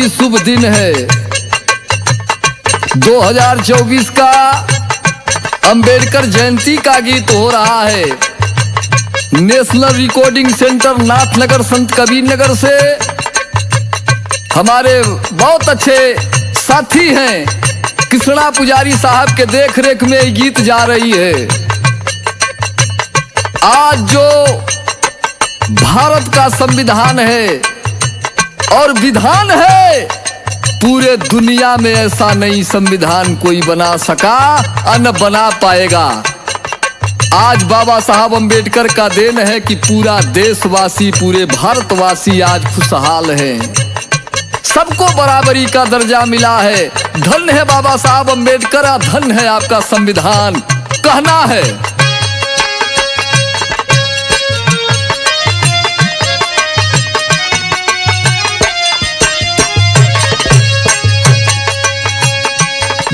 ही शुभ दिन है। 2024 का अंबेडकर जयंती का गीत हो रहा है। नेशनल रिकॉर्डिंग सेंटर नाथनगर संत कबीर नगर से हमारे बहुत अच्छे साथी हैं कृष्णा पुजारी साहब के देख रेख में ये गीत जा रही है। आज जो भारत का संविधान है और विधान है, पूरे दुनिया में ऐसा नई संविधान कोई बना सका और न बना पाएगा। आज बाबा साहब अंबेडकर का देन है कि पूरा देशवासी, पूरे भारतवासी आज खुशहाल हैं। सबको बराबरी का दर्जा मिला है। धन्य है बाबा साहब अंबेडकर, धन्य है आपका संविधान। कहना है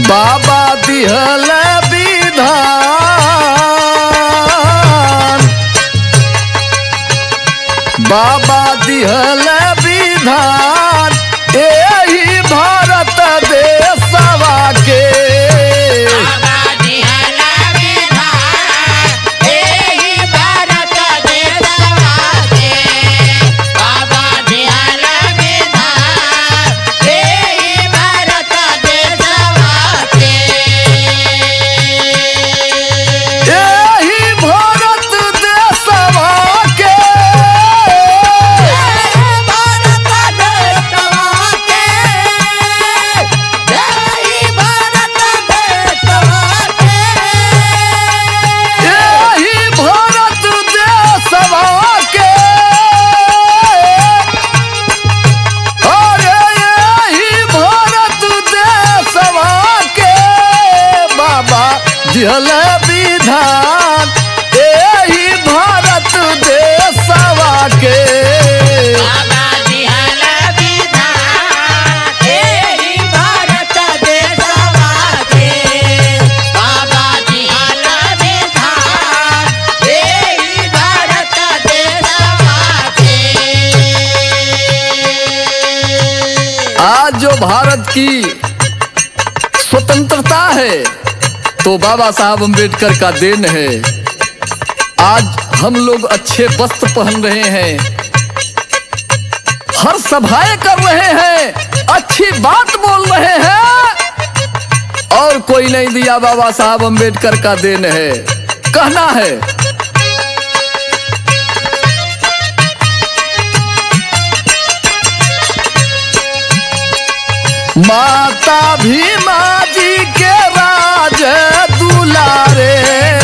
बाबा दिहल विधान, बाबा दिहल विधान, यही भारत देशवा के। बाबा दिहल विधान, यही भारत देशवा के। बाबा दिहल विधान, यही भारत देशवा के। यही भारत देशवा के। दिहल विधान, यही भारत देशवा के। बाबा दिहल विधान, यही भारत देशवा के। बाबा दिहल विधान, यही भारत देशवा के। आज जो भारत की स्वतंत्रता है तो बाबा साहब अंबेडकर का देन है। आज हम लोग अच्छे वस्त्र पहन रहे हैं, हर सभाएं कर रहे हैं, अच्छी बात बोल रहे हैं, और कोई नहीं दिया, बाबा साहब अंबेडकर का देन है। कहना है माता भीमा जी के राज दुलारे।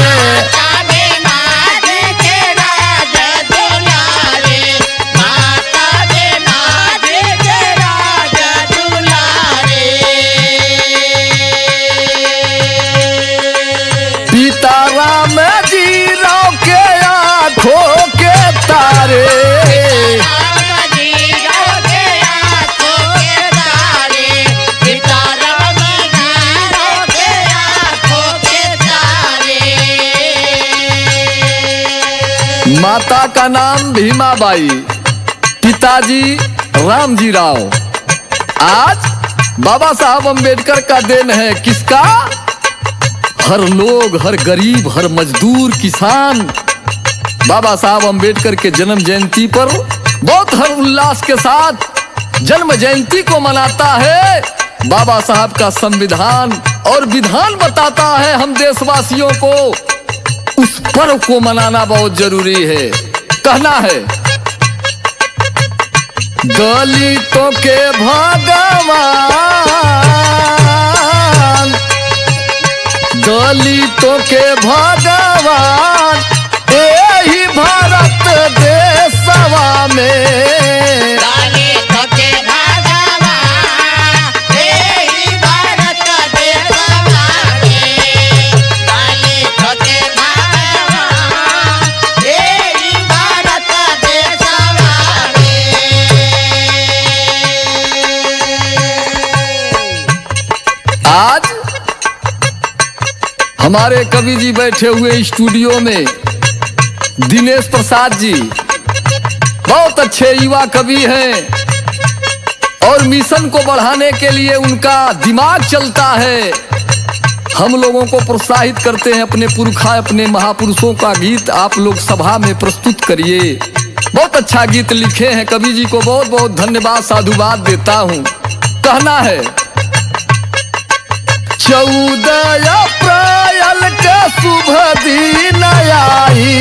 माता भीमा जी के राज दुलारे। माता भीमा जी के राज दुलारे। पिता राम जी राव के आंखों के तारे। माता का नाम भीमाबाई, पिताजी रामजी राव। आज बाबा साहब अंबेडकर का देन है किसका? हर लोग, हर गरीब, हर मजदूर, किसान बाबा साहब अंबेडकर के जन्म जयंती पर बहुत हर उल्लास के साथ जन्म जयंती को मनाता है। बाबा साहब का संविधान और विधान बताता है हम देशवासियों को उस पर्व को मनाना बहुत जरूरी है। कहना है दलितों के भगवान, दलितों के भगवान, यही भारत देशवा में। दलितों के भगवान, यही भारत देशवा के। दलितों के भगवान, यही भारत देशवा के। आज हमारे कवि जी बैठे हुए स्टूडियो में, दिनेश प्रसाद जी बहुत अच्छे युवा कवि हैं और मिशन को बढ़ाने के लिए उनका दिमाग चलता है। हम लोगों को प्रोत्साहित करते हैं। अपने पुरखा, अपने महापुरुषों का गीत आप लोग सभा में प्रस्तुत करिए। बहुत अच्छा गीत लिखे हैं। कवि जी को बहुत बहुत धन्यवाद, साधुवाद देता हूँ। कहना है 14 अप्रैल के शुभ दिन आई,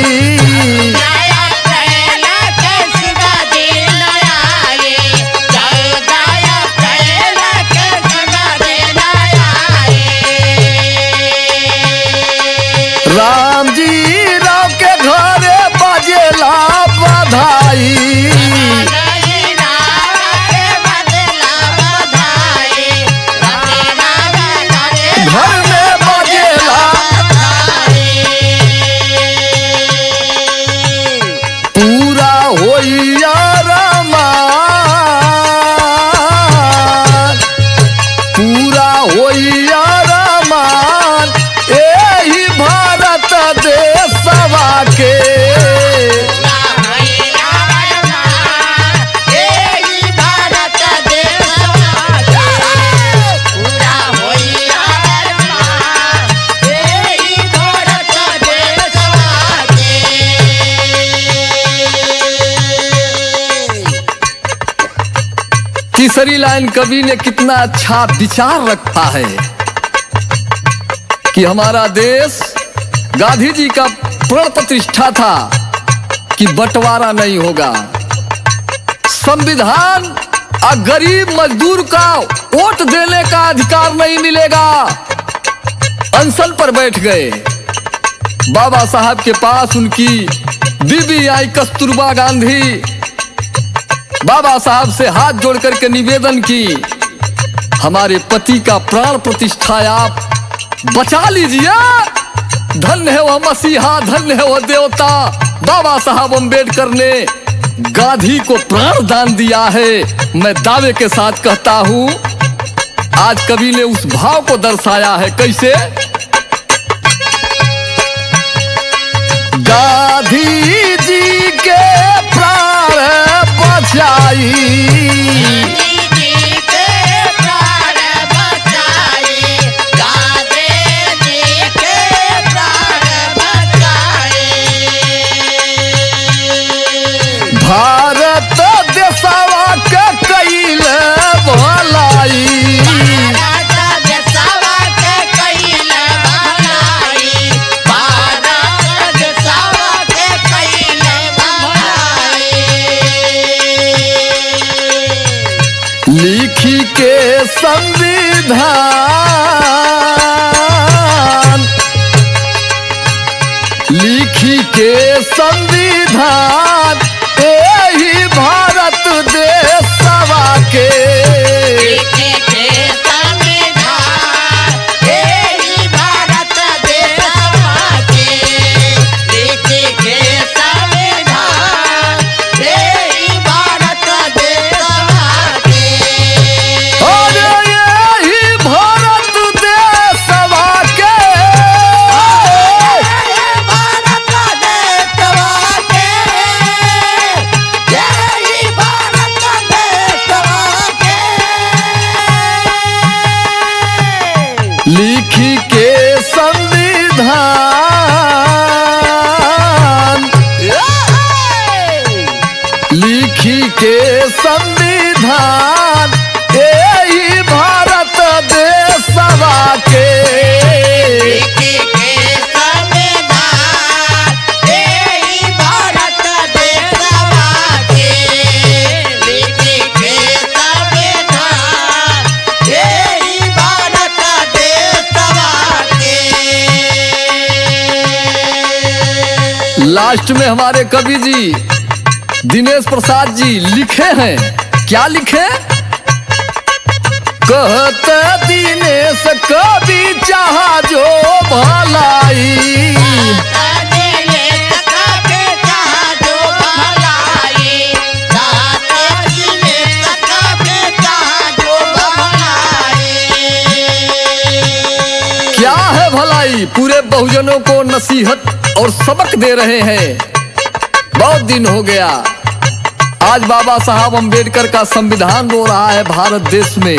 राम जी राव के घरे बजेला बधाई, घर में बजेला पूरा होइया रमान, पूरा होइया रमान एही भारत देशवा के। तीसरी लाइन कवि ने कितना अच्छा विचार रखा है कि हमारा देश, गांधी जी का प्रण प्रतिष्ठा था कि बंटवारा नहीं होगा। संविधान और गरीब मजदूर का वोट देने का अधिकार नहीं मिलेगा। अनशन पर बैठ गए। बाबा साहब के पास उनकी बीबी आई कस्तूरबा गांधी। बाबा साहब से हाथ जोड़ करके निवेदन की, हमारे पति का प्राण प्रतिष्ठा आप बचा लीजिए। धन्य है वह मसीहा, धन्य है वह देवता। बाबा साहब अम्बेडकर ने गांधी को प्राण दान दिया है। मैं दावे के साथ कहता हूं, आज कवि ने उस भाव को दर्शाया है। कैसे? गांधी जी के प्राण बचाई, भारत देशवा के कैल भलाई, लिखी के संविधान, लिखी के संविधान यही भारत देशवा के। लिखी के संविधान, लिखी के संविधान यही भारत देशवा के। लास्ट में हमारे कवि जी दिनेश प्रसाद जी लिखे हैं। क्या लिखे? कहते दिनेश कवि चाहा जो भलाई, क्या है भलाई? पूरे बहुजनों को नसीहत और सबक दे रहे हैं। बहुत दिन हो गया आज बाबा साहब अम्बेडकर का संविधान रो रहा है भारत देश में।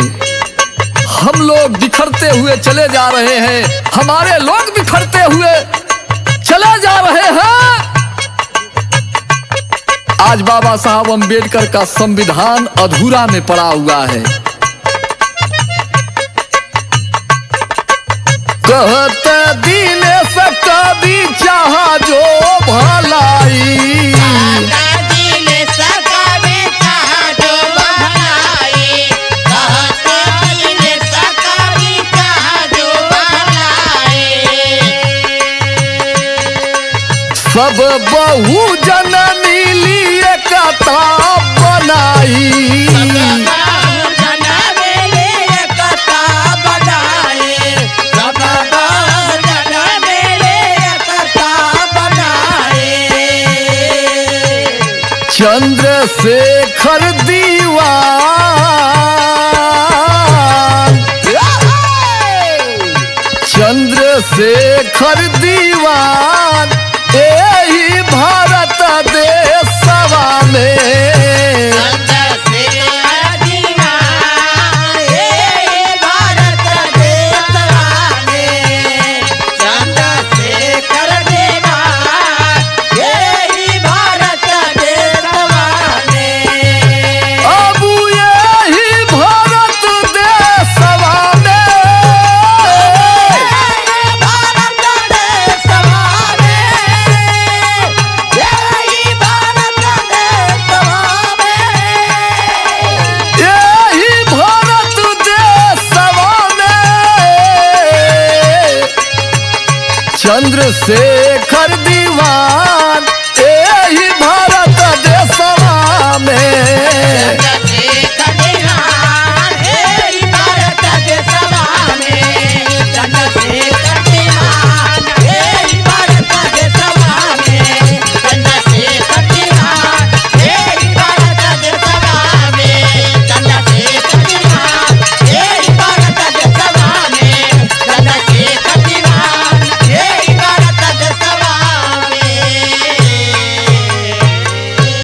हम लोग बिखरते हुए चले जा रहे हैं, हमारे लोग बिखरते हुए चले जा रहे हैं। आज बाबा साहब अम्बेडकर का संविधान अधूरा में पड़ा हुआ है। कहते दिनेश कवि चाहा जो भलाई, सब बहुजन मिली एकता बनाई, चंद्रशेखर दीवान, चंद्रशेखर दीवान यही भारत देशवा में। चंद्रशेखर